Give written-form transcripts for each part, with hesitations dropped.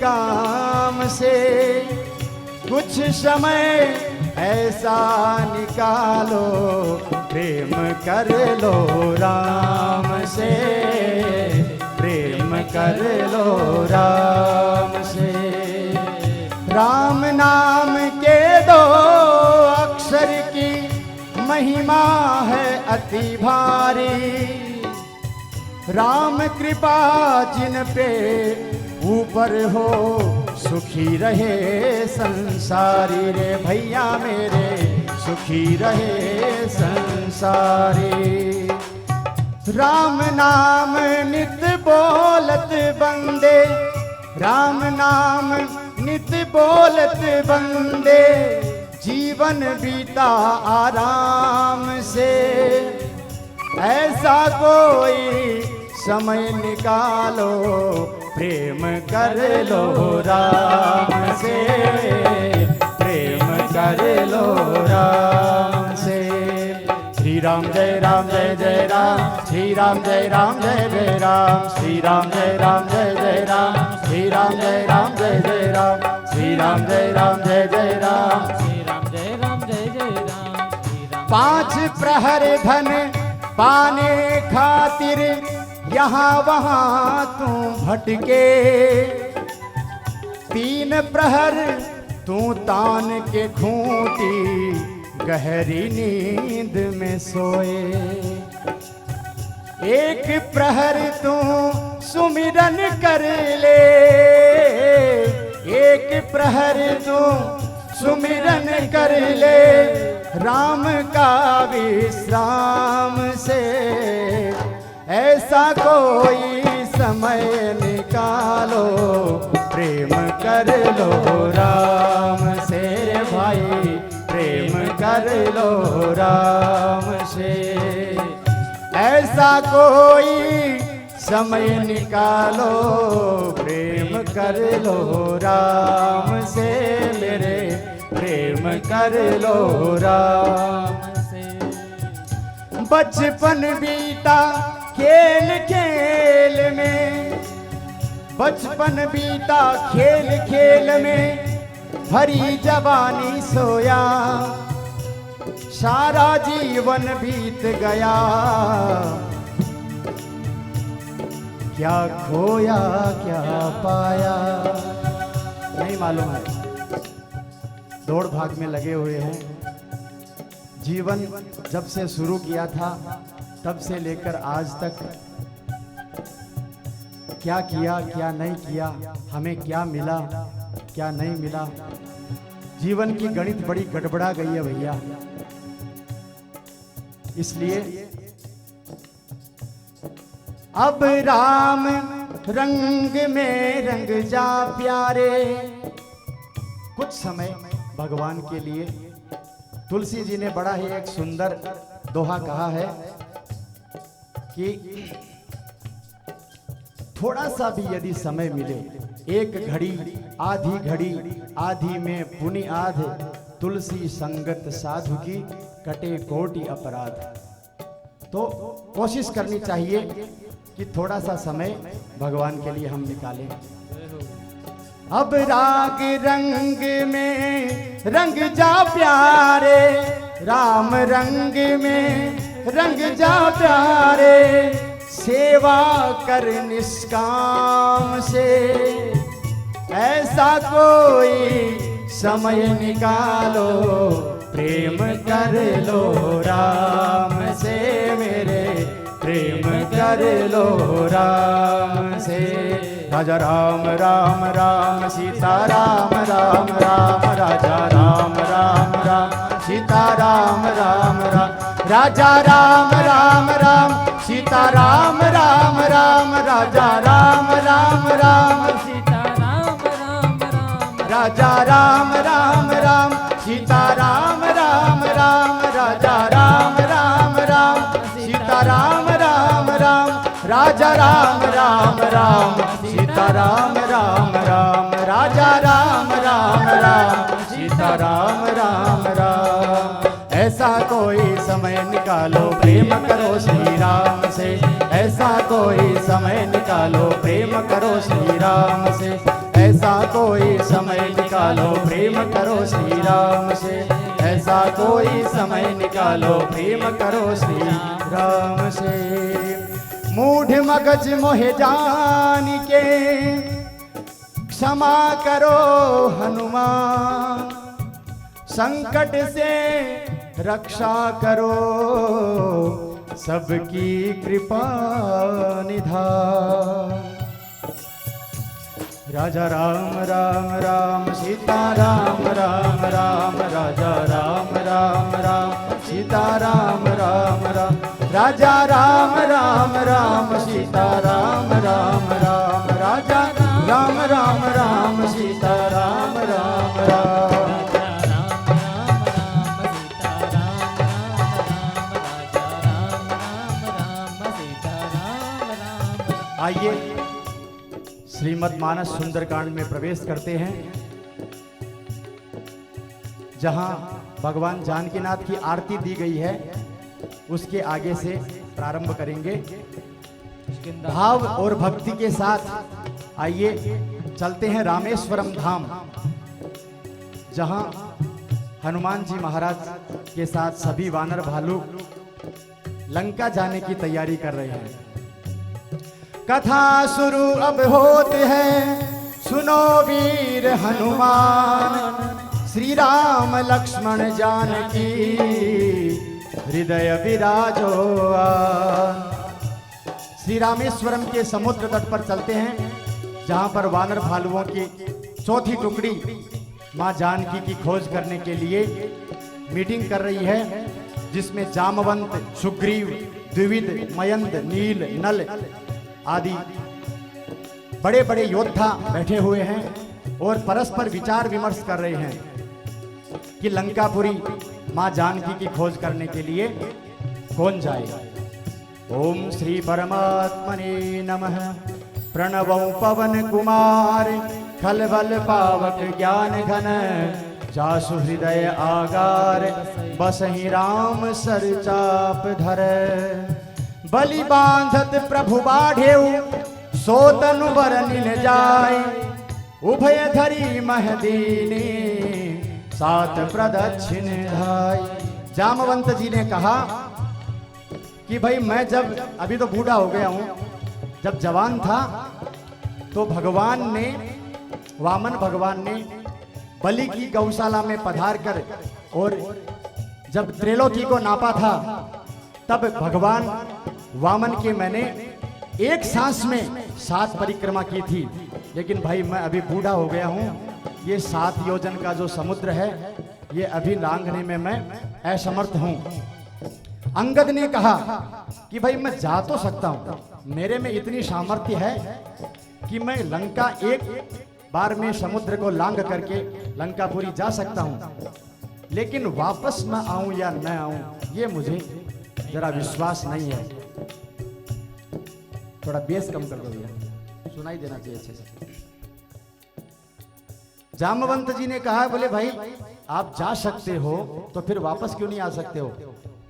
काम से कुछ समय ऐसा निकालो, प्रेम कर लो राम से, प्रेम कर लो राम से। राम नाम के 2 अक्षर की महिमा है अति भारी। राम कृपा जिन पे ऊपर हो, सुखी रहे संसारी रे भैया मेरे, सुखी रहे संसारी। राम नाम नित बोलत बंदे, राम नाम नित बोलत बंदे, जीवन बीता आराम से। ऐसा कोई समय निकालो, प्रेम कर लो राम से, प्रेम कर लो राम से। श्री राम जय जय राम, श्री राम जय जय राम, श्री राम जय जय राम, श्री राम जय जय राम, श्री राम जय जय राम, श्री राम जय जय राम। 5 प्रहर धन पाने खातिर यहाँ वहाँ तू भटके, 3 प्रहर तू तान के खूंटी, गहरी नींद में सोए। 1 प्रहर तू सुमिरन कर ले, 1 प्रहर तू सुमिरन कर ले, राम का विश्राम से। ऐसा कोई समय निकालो, प्रेम कर लो राम से भाई, प्रेम कर लो राम से। ऐसा कोई समय निकालो, प्रेम कर लो राम से मेरे, प्रेम कर लो राम से। बचपन बीता खेल खेल में, बचपन बीता खेल खेल में, भरी जवानी सोया, सारा जीवन बीत गया, क्या खोया क्या पाया नहीं मालूम है। दौड़ भाग में लगे हुए हैं। जीवन जब से शुरू किया था तब से लेकर आज तक क्या किया क्या नहीं किया, हमें क्या मिला क्या नहीं मिला, जीवन की गणित बड़ी गड़बड़ा गई है भैया। इसलिए अब राम रंग में रंग जा प्यारे। कुछ समय भगवान के लिए तुलसी जी ने बड़ा ही एक सुंदर दोहा कहा है कि थोड़ा सा भी यदि समय मिले, 1 घड़ी आधी में पुनि आध, तुलसी संगत साधु की कटे कोटि अपराध। तो कोशिश करनी चाहिए कि थोड़ा सा समय भगवान के लिए हम निकालें। अब राग रंग में रंग जा प्यारे, राम रंग में रंग जा प्यारे, सेवा कर निष्काम से। ऐसा कोई समय निकालो, प्रेम कर लो राम से मेरे, प्रेम कर लो राम से। राजा राम राम राम सीता राम राम राम, राजा राम राम राम सीता राम राम राम, राजा राम राम राम सीता राम राम राम, राजा राम राम राम सीता राम राम राम, राजा राम राम राम सीता राम राम राम, राजा राम राम राम सीता राम राम राम, राजा राम राम राम सीता राम राम राम, राजा राम राम राम सीता राम राम राम। ऐसा कोई समय निकालो, प्रेम करो श्री राम से। ऐसा कोई समय निकालो, प्रेम करो श्री राम से। ऐसा कोई समय निकालो प्रेम करो श्री राम से, ऐसा कोई समय निकालो प्रेम करो श्री राम से। मूढ़ मगज मोहे जान के क्षमा करो हनुमान, संकट से रक्षा करो सबकी कृपा निधान। राजा राम राम राम सीता राम राम राम, राजा राम राम राम सीता राम राम राम, राजा राम राम राम सीता राम राम राम, राजा राम राम राम सीता राम राम राम। आइए श्रीमद् मानस सुंदरकांड में प्रवेश करते हैं, जहां भगवान जानकीनाथ की आरती दी गई है, उसके आगे से प्रारंभ करेंगे। भाव और भक्ति के साथ आइए चलते हैं रामेश्वरम धाम, जहां हनुमान जी महाराज के साथ सभी वानर भालू लंका जाने की तैयारी कर रहे हैं। कथा शुरू अब होते हैं, सुनो वीर हनुमान, श्री राम लक्ष्मण जानकी हृदय विराजो आन। श्री रामेश्वरम के समुद्र तट पर चलते हैं, जहां पर वानर भालुओं की चौथी टुकड़ी मां जानकी की खोज करने के लिए मीटिंग कर रही है, जिसमें जामवंत, सुग्रीव, द्विविद, मयंद, नील, नल आदि बड़े बड़े योद्धा बैठे हुए हैं और परस्पर विचार विमर्श कर रहे हैं कि लंकापुरी मां जानकी की खोज करने के लिए कौन जाएगा। ओम श्री परमात्मने नमः। प्रणवौ पवन कुमार, खलबल पावक ज्ञान घन, जासु हृदय आगार, बसहि राम सर चाप धर। बलि बांधत प्रभु बाढ़ेउ, सोतनु बरनिल जाय, उभय धरी महदीने, सात प्रदक्षिण धाय। जामवंत जी ने कहा कि भाई मैं जब अभी तो बूढ़ा हो गया हूं, जब जवान था तो भगवान ने, वामन भगवान ने बलि की गौशाला में पधार कर और जब त्रिलोकी को नापा था, तब भगवान वामन के मैंने एक सांस में 7 परिक्रमा की थी। लेकिन भाई मैं अभी बूढ़ा हो गया हूं, ये 7 योजन का जो समुद्र है ये अभी लांघने में मैं असमर्थ हूं। अंगद ने कहा कि भाई मैं जा तो सकता हूं, मेरे में इतनी सामर्थ्य है कि मैं लंका एक बार में समुद्र को लांघ करके लंकापुरी जा सकता हूं, लेकिन वापस मैं आऊं या न आऊं ये मुझे जरा विश्वास नहीं है। थोड़ा बेस कम कर दो भैया, सुनाई देना चाहिए अच्छे से। जामवंत जी ने कहा, बोले भाई आप जा सकते हो तो फिर वापस क्यों नहीं आ सकते हो।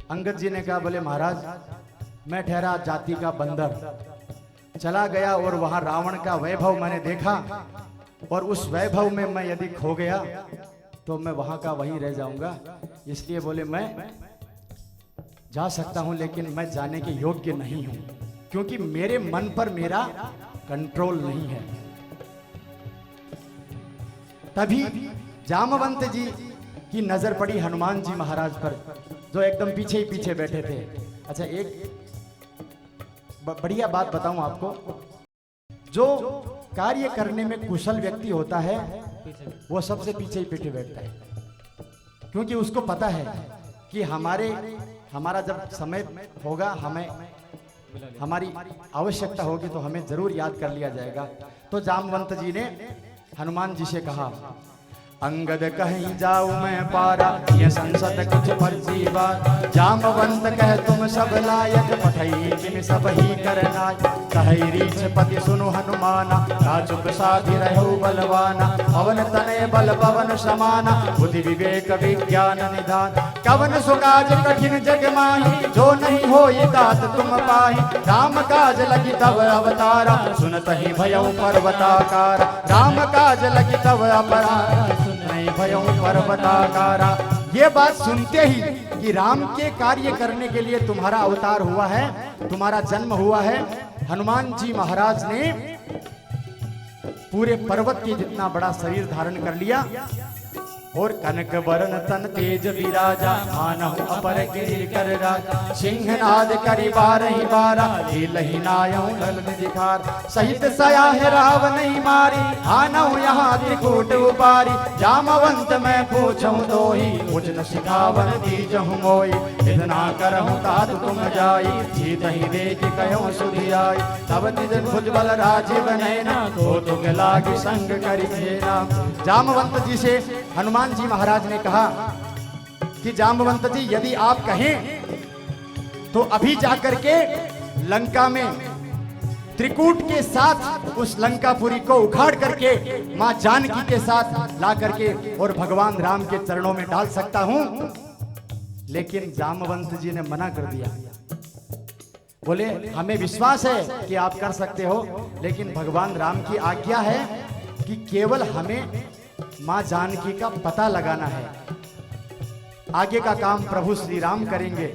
अंगद जी ने कहा, बोले महाराज मैं ठहरा जाति का बंदर, चला गया और वहां रावण का वैभव मैंने देखा, और उस वैभव में मैं यदि खो गया तो मैं वहां का वहीं रह जाऊंगा। इसलिए बोले मैं जा सकता हूं, लेकिन मैं जाने के योग्य नहीं हूं, क्योंकि मेरे मन पर मेरा कंट्रोल नहीं है। तभी जामवंत जी की नजर पड़ी हनुमान जी महाराज पर, जो एकदम पीछे ही पीछे बैठे थे। अच्छा, एक बढ़िया बात बताऊं आपको, जो कार्य करने में कुशल व्यक्ति होता है वो सबसे पीछे ही पीछे बैठता है, क्योंकि उसको पता है कि हमारा जब समय होगा, हमें हमारी आवश्यकता होगी तो हमें जरूर याद कर लिया जाएगा। तो जामवंत जी ने हनुमान जी से कहा, अंगद कहीं जाऊं मैं पारा, ये संसद कुछ फर्जी बात। जामवंत कह तुम सब लायक, पठई किम सब ही करना। कहि रीछ पति सुनु हनुमाना, राजुक साधि रहो बलवाना। पवन तनय बल पवन समाना, बुद्धि विवेक विज्ञान निधान। कवन सुकाज कठिन जग माही, जो नहीं होई तात तुम पाही। राम काज लगी तब अवतारा, सुनत ही भयउ पर्वताकार। राम काज लगी तब अपराध, नहीं भयउ पर्वताकारा। ये बात सुनते ही कि राम के कार्य करने के लिए तुम्हारा अवतार हुआ है, तुम्हारा जन्म हुआ है, हनुमान जी महाराज ने पूरे पर्वत के जितना बड़ा शरीर धारण कर लिया और कनक वरण तन तेज विराजा। मानहु अपर गिरि कर राजा, सिंहनाद करि बारहि बारा। लीलहि नायउ ललन दिखार, सहित सयाह राव नहीं मारी। आनहु यहाँ त्रिकूट उपारी, जामवंत मैं पूछऊं दोही। कुछ न सिखावन दीजहु मोई, इतना करहु तात तुम जाई। सीधहि देख कयो सुधियाई, तब निज भुजबल राजीव नैना। तो तुम लागी संग करि भेना। जामवंत जी से हनुमान जी महाराज ने कहा कि जामवंत जी यदि आप कहें तो अभी जाकर के लंका में त्रिकूट के साथ उस लंकापुरी को उखाड़ करके मां जानकी के साथ ला करके और भगवान राम के चरणों में डाल सकता हूं। लेकिन जामवंत जी ने मना कर दिया, बोले हमें विश्वास है कि आप कर सकते हो, लेकिन भगवान राम की आज्ञा है कि केवल हमें मां जानकी का पता लगाना है, आगे का काम प्रभु श्री राम करेंगे।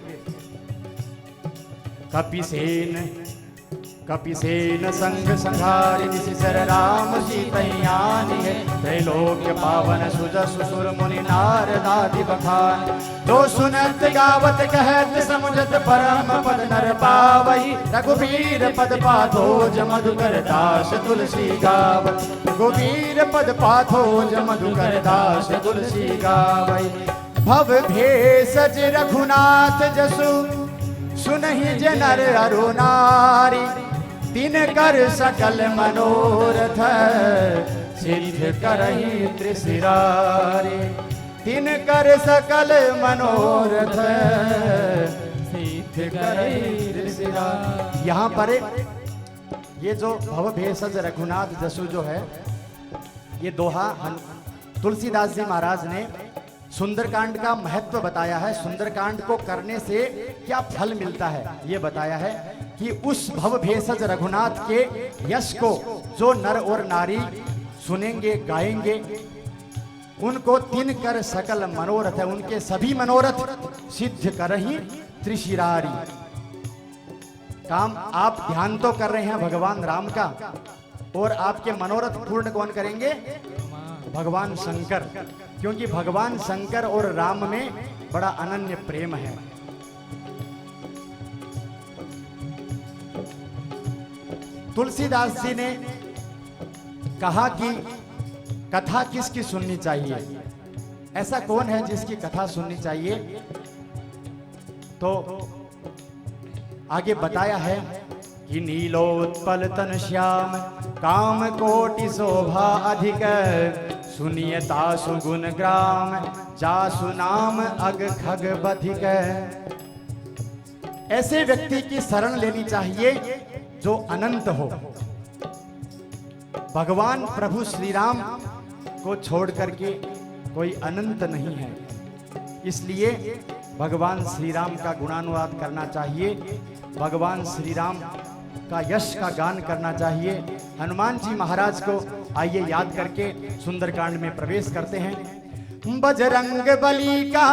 कपिसेन संग संघारि, निशिचर राम सीतैयानि है। त्रैलोक्य पावन सुजसु सुर मुनि नारद आदि बखान। जो सुनत गावत कहत समुझत परम पद नर पावई। रघुबीर पद पाथोज मधुकर दास तुलसी गावत। रघुबीर पद पाथोज मधुकर दास तुलसी गावई। भव भेषज रघुनाथ जसु, सुनहि जे नर अरु नारी। तिन कर सकल मनोरथ, सिद्ध करहि त्रिशिरारी। तिन कर सकल मनोरथ, सिद्ध करहि त्रिशिरारी। यहाँ पर ये जो भव भेषज रघुनाथ जसु जो है, ये दोहा तुलसीदास जी महाराज ने सुंदरकांड का महत्व बताया है। सुंदरकांड को करने से क्या फल मिलता है ये बताया है कि उस भव भेषज रघुनाथ के यश को जो नर और नारी सुनेंगे गाएंगे, उनको तीन कर सकल मनोरथ है, उनके सभी मनोरथ सिद्ध करहि त्रिशिरारी। काम आप ध्यान तो कर रहे हैं भगवान राम का, और आपके मनोरथ पूर्ण कौन करेंगे? भगवान शंकर, क्योंकि भगवान शंकर और राम में बड़ा अनन्य प्रेम है। तुलसीदास जी ने कहा कि कथा किसकी सुननी चाहिए, ऐसा कौन है जिसकी कथा सुननी चाहिए? तो आगे बताया है कि नीलोत्पल तन श्याम, काम कोटि शोभा अधिक, सुनिए तासु गुण ग्राम, जासु नाम अग खग बधिक। ऐसे व्यक्ति की शरण लेनी चाहिए जो अनंत हो। भगवान प्रभु श्री राम को छोड़ करके कोई अनंत नहीं है, इसलिए भगवान श्री राम का गुणानुवाद करना चाहिए, भगवान श्री राम का यश का गान करना चाहिए। हनुमान जी महाराज को आइए याद करके सुंदरकांड में प्रवेश करते हैं। बजरंग बली का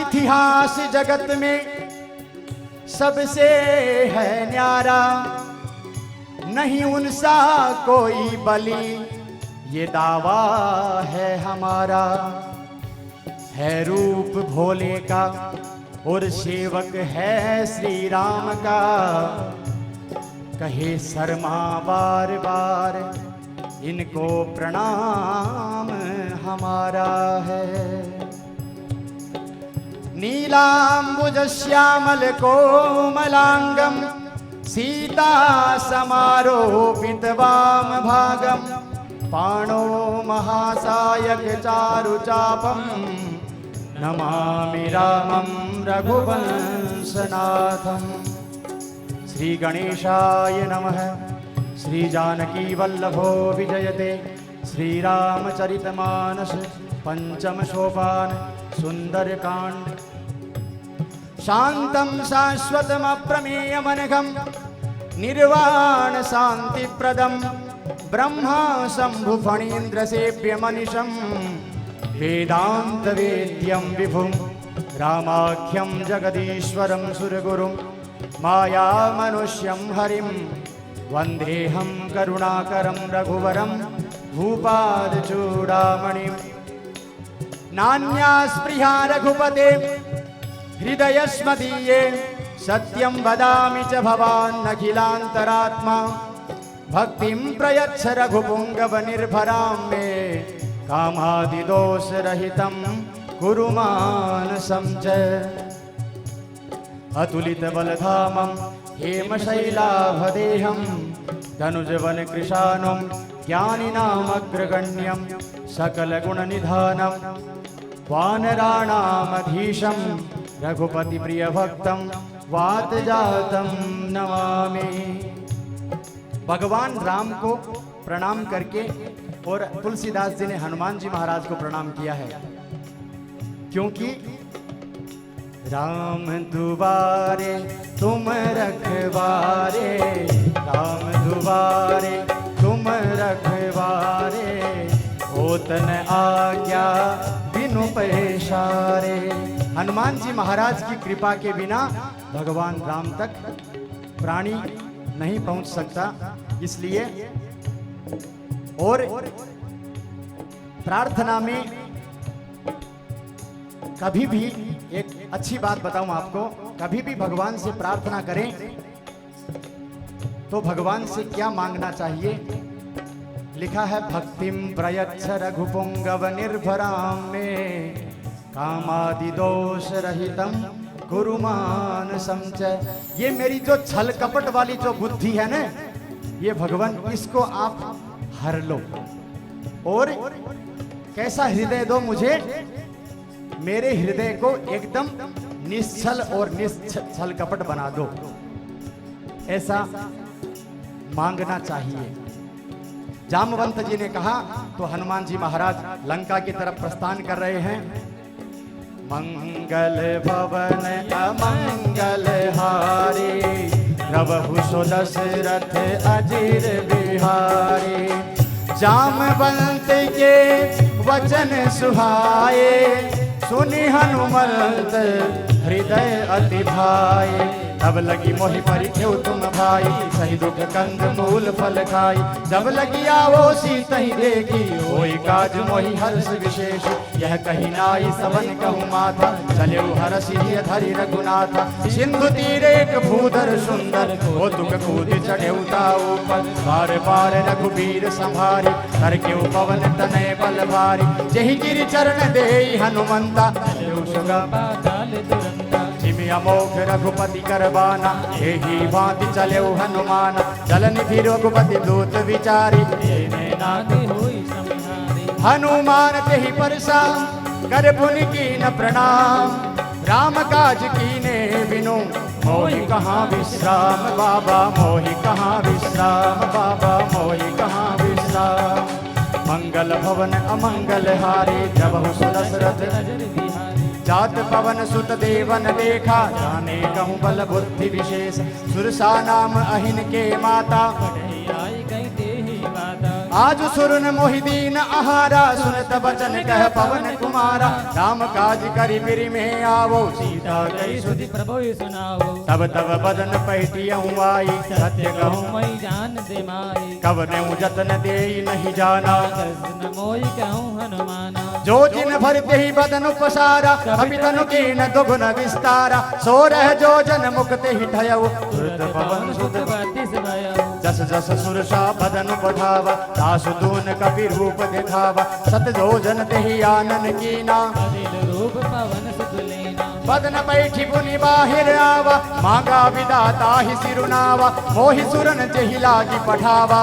इतिहास जगत में सबसे है न्यारा, नहीं उनसा कोई बली, ये दावा है हमारा। है रूप भोले का और सेवक है श्री राम का, कहे शर्मा बार बार, इनको प्रणाम हमारा है। नीलांबुज श्यामल कोमलांगम, सीता समारोपित वाम भागम, पाणो महासायक चारुचापं नमामि रामं रघुवंशनाथम्। श्री गणेशाय नमः। श्री जानकी वल्लभो विजयते। श्रीरामचरितमानस पंचम सोपान सुंदरकांड। शांतं शाश्वतमप्रमेयमनघं निर्वाण शांतिप्रदं ब्रह्मा शंभु फणीन्द्र सेव्यमनिशं वेदांत वेद्यं विभुं रामाख्यं जगदीश्वरं सुरगुरुं माया मनुष्यं हरिं वन्देऽहं करुणाकरं रघुवरं भूपालचूडामणिं। नान्या स्पृहा रघुपते हृदयस्मदीये सत्यं वदामि च भवान्नखिलान्तरात्मा। भक्तिं प्रयच्छ रघुपुङ्गवनिर्भरां मे कामादिदोषरहितं कुरु मानसं च। अतुलितबलधामं हेमशैलाभदेहं तनुजवनकृशानुं ज्ञानिनामग्रगण्यं सकलगुणनिधानं वानराणामधीशं रघुपतिप्रियभक्तं वातजातं नमामि। भगवान राम को प्रणाम करके और तुलसीदास जी ने हनुमान जी महाराज को प्रणाम किया है, क्योंकि राम दुबारे तुम रखवारे, राम दुबारे तुम रखवारे, होतन आज्ञा बिनु पैसारे। हनुमान जी महाराज की कृपा के बिना भगवान राम तक प्राणी नहीं पहुंच सकता। इसलिए और प्रार्थना में कभी भी एक अच्छी बात बताऊं आपको, कभी भी भगवान से प्रार्थना करें तो भगवान से क्या मांगना चाहिए। लिखा है भक्तिम प्रयच्छ रघुपुंगव निर्भरां मे कामादि दोष रहितम कुरु मानसं च। ये मेरी जो छल कपट वाली जो बुद्धि है ना, ये भगवान इसको आप हर लो और कैसा हृदय दो मुझे, मेरे हृदय को एकदम निश्चल और निश्चल कपट बना दो, ऐसा मांगना चाहिए। जामवंत जी ने कहा तो हनुमान जी महाराज लंका की तरफ प्रस्थान कर रहे हैं। मंगल भवन अमंगल हारी, प्रभु सुदशरथ अजीर बिहारी। जामवंत के वचन सुहाए, सुनि हनुमंत हृदय अति भाए। तब लगी मोहि परिख्यौ तुम भाई, सही दुख कंद मूल फल खाई। जब लगी आवो सीतहि देखी, होई काज मोहि हर्ष विशेष। यह कही नाई सबन कहु माथा, चलेउ हरषि धरि रघुनाथा। सिंधु तीरे एक भूधर सुंदर, हो तुक कूद चढ़ेउ ताऊ पर। बार बार रघुबीर संभारी, करकेउ पवन तनय बल भारी। जेहि गिरि चरण देई हनुमंता, अमोघ रघुपति करबाना। यही भांति चलेउ हनुमान, चलनिधि रघुपति दूत विचारी। हनुमान तेहि परसाम, कर पुनि कीन प्रणाम। राम काज कीने बिनु, मोहि कहाँ विश्राम बाबा, मोहि कहाँ विश्राम बाबा, मोहि कहाँ विश्राम। मंगल भवन अमंगल हारी, जबहु सुदशरथ जात पवन सुत देवन देखा। जाने कहूँ बल बुद्धि विशेष, सुरसा नाम अहिन के माता। आज सुरन मोहि दीन आहारा, सुनत बचन कह पवन कुमारा। राम काज करि बिरि में आवो, सीता गई सुधि प्रभु सुनावो। तब तब बदन पैटियहु आई, सत्य कहूँ मैं जान दे माई। कब नेउ जतन देई नहीं जाना, मोहि कहूँ हनुमाना। जो जिन भर तेहि बदन उपसारा, अभी तनु कीन दुगुन विस्तारा। सो रह जो जन मुख तेहि ठयउ, तुरत पवन सुत बत्तीस भयउ। जस जस सुरसा बदन बढ़ावा, दासु दून कपि रूप दिखावा। सत जो जन तेहि आनन कीना, रूप पवन सुत लेना। बदन बैठी पुनि बाहिर आवा, मांगा विदाता ही सिरुनावा। मोहि सुरन जेहि लागी पठावा,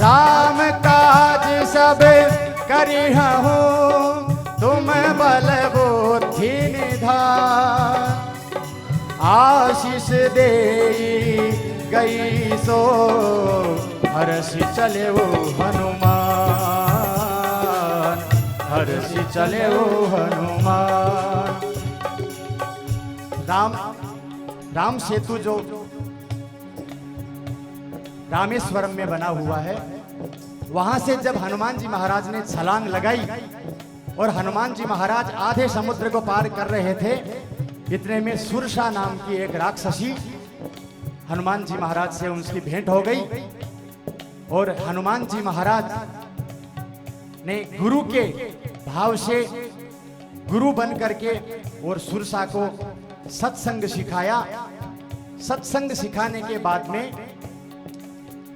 राम काज सब करिहु तुम बल बुद्धि निधान आशीष दे गई सो हर्षि चले वो हनुमान हर्षि चले वो हनुमान। राम सेतु जो रामेश्वरम में बना हुआ है, वहां से जब हनुमान जी महाराज ने छलांग लगाई और हनुमान जी महाराज आधे समुद्र को पार कर रहे थे, इतने में सुरसा नाम की एक राक्षसी हनुमान जी महाराज से उनकी भेंट हो गई और हनुमान जी महाराज ने गुरु के भाव से गुरु बन करके और सुरसा को सत्संग सिखाया। सत्संग सिखाने के बाद में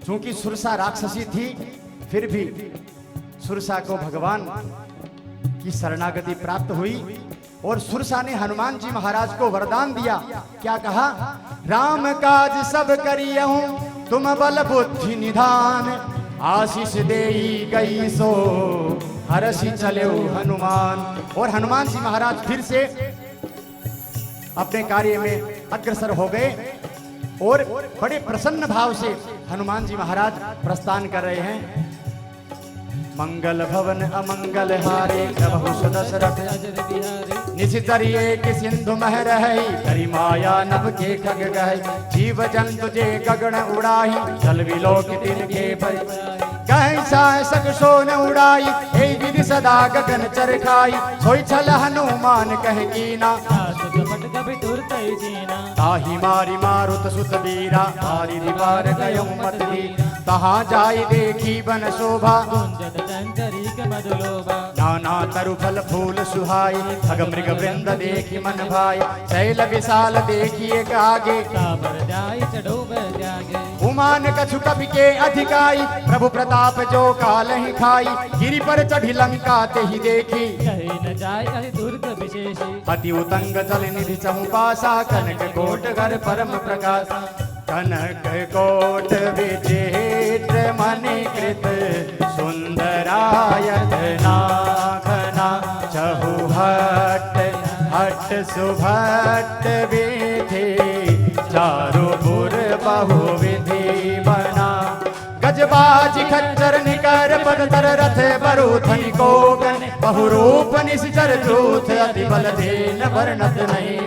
चूंकि सुरसा राक्षसी थी, फिर भी सुरसा को भगवान की शरणागति प्राप्त हुई और सुरसा ने हनुमान जी महाराज को वरदान दिया। क्या कहा? राम काज सब करियहु तुम बल बुद्धि निधान आशीष देई गई सो हर्षि चले हनुमान। और हनुमान जी महाराज फिर से अपने कार्य में अग्रसर हो गए और बड़े प्रसन्न भाव से हनुमान जी महाराज प्रस्थान कर रहे हैं। मंगल भवन अमंगल हारे प्रभु सुदशरथ निशिचरिये कि सिंधु मह रही करी माया नभ के खग गह जीव जंतु जे गगन उड़ाही जल विलोक तिन के पर कहीं साय सक सो न उड़ाई हे विधि सदा गगन चरखाई सोई छल हनुमान कह कीना ताही मारी मारुत सुत वीरा मारी दीवार गयो मत दी तहाँ जाई देखी बन शोभा नाना तरु फल फूल सुहाई खग मृग वृंद देखी मन भाई शैल विशाल देखिए आगे उमान कछु कवि के अधिकाई प्रभु प्रताप जो काल ही खाई गिरि पर चढ़ी लंका ते ही देखी अति उतंग जल निधि चहुपासा कनक कोट घर परम प्रकाश कनक कोट विचित्र मणि कृत सुंदरायत नाखना चहु हट हट सुभट विधि चारु पुर बहु विधि बना गजबाज खच्चर निकर पद तर रथ बरूथन को गन बहुरूप निश्चर जूथ अति बल देन वर्णत नहीं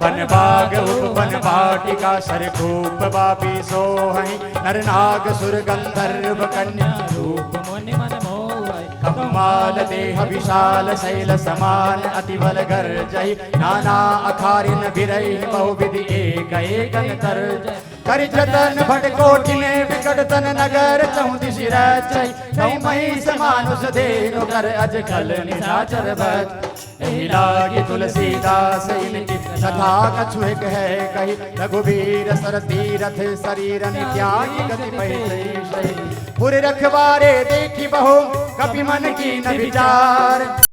बन बाग उपवन वाटिका सरकूप बापी सोहई नर नाग सुर गंधर्व कन्या रूप मुनि मन मोहई कमाल देह विशाल शैल समान अति बल गर्जई नाना अखारिन भिरई बहुविधि एक एकन तर करि जतन भट कोटिने विकट तन नगर चौदिशि रचई कौ महिष मानुष देनु कर अजकल निशाचर भज एहि लागी तुलसीदास इनकी कथा कछु एक है कही रघुवीर सर तीरथ शरीर नित्यागी गति पै पुर रखवारे देखी बहु कपि मन की न विचार